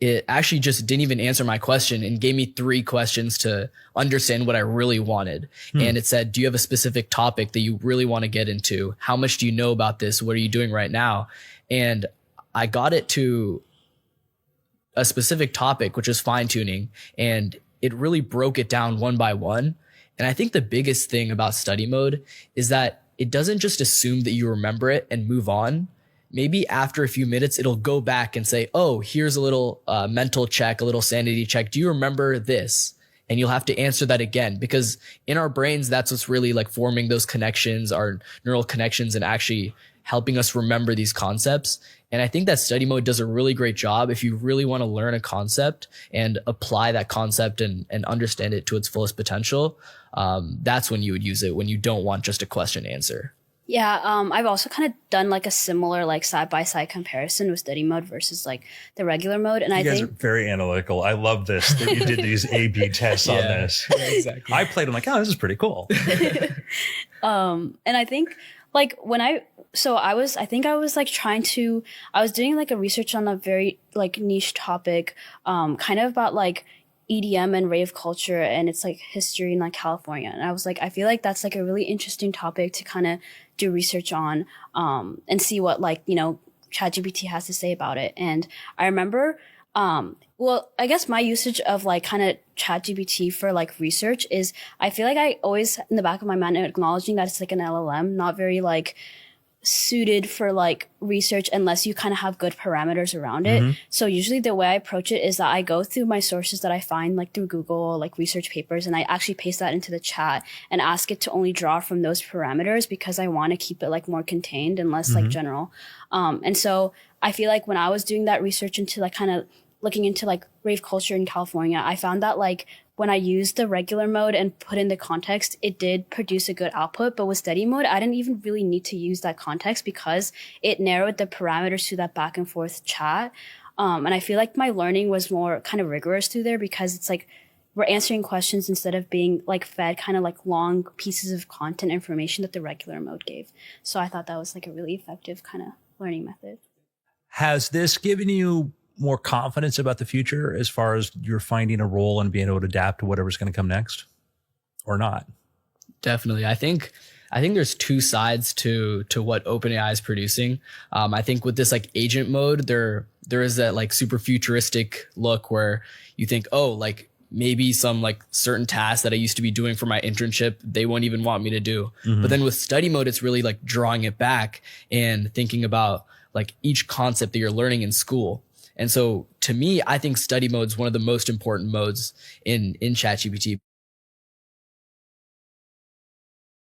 it actually just didn't even answer my question and gave me 3 questions to understand what I really wanted. And it said, do you have a specific topic that you really want to get into? How much do you know about this? What are you doing right now? And I got it to a specific topic, which is fine tuning. And it really broke it down one by one. And I think the biggest thing about study mode is that it doesn't just assume that you remember it and move on. Maybe after a few minutes, it'll go back and say, oh, here's a little mental check, a little sanity check. Do you remember this? And you'll have to answer that again, because in our brains, that's what's really like forming those connections, our neural connections, and actually helping us remember these concepts. And I think that study mode does a really great job. If you really want to learn a concept and apply that concept and understand it to its fullest potential, that's when you would use it, when you don't want just a question answer. Yeah, I've also kind of done like a similar like side-by-side comparison with study mode versus like the regular mode. And you guys are very analytical. I love this, that you did these A/B tests on this. Yeah, exactly. I played, I'm like, oh, this is pretty cool. And I think like I was doing like a research on a very like niche topic, kind of about like EDM and rave culture and its like history in like California. And I was like, I feel like that's like a really interesting topic to kind of do research on, and see what like, you know, ChatGPT has to say about it. And I remember, well, I guess my usage of like kind of ChatGPT for like research is, I feel like I always in the back of my mind acknowledging that it's like an LLM, not very like suited for like research unless you kind of have good parameters around it. So usually the way I approach it is that I go through my sources that I find like through Google, like research papers, and I actually paste that into the chat and ask it to only draw from those parameters because I want to keep it like more contained and less like general. And so I feel like when I was doing that research into like kind of looking into like rave culture in California, I found that like when I used the regular mode and put in the context, it did produce a good output. But with study mode, I didn't even really need to use that context because it narrowed the parameters to that back and forth chat. And I feel like my learning was more kind of rigorous through there because it's like we're answering questions instead of being like fed kind of like long pieces of content information that the regular mode gave. So I thought that was like a really effective kind of learning method. Has this given you more confidence about the future as far as you're finding a role and being able to adapt to whatever's going to come next, or not? Definitely. I think there's 2 sides to what OpenAI is producing. I think with this like agent mode, there is that like super futuristic look where you think, oh, like maybe some like certain tasks that I used to be doing for my internship, they won't even want me to do. But then with study mode, it's really like drawing it back and thinking about like each concept that you're learning in school. And so to me, I think study mode is one of the most important modes in ChatGPT.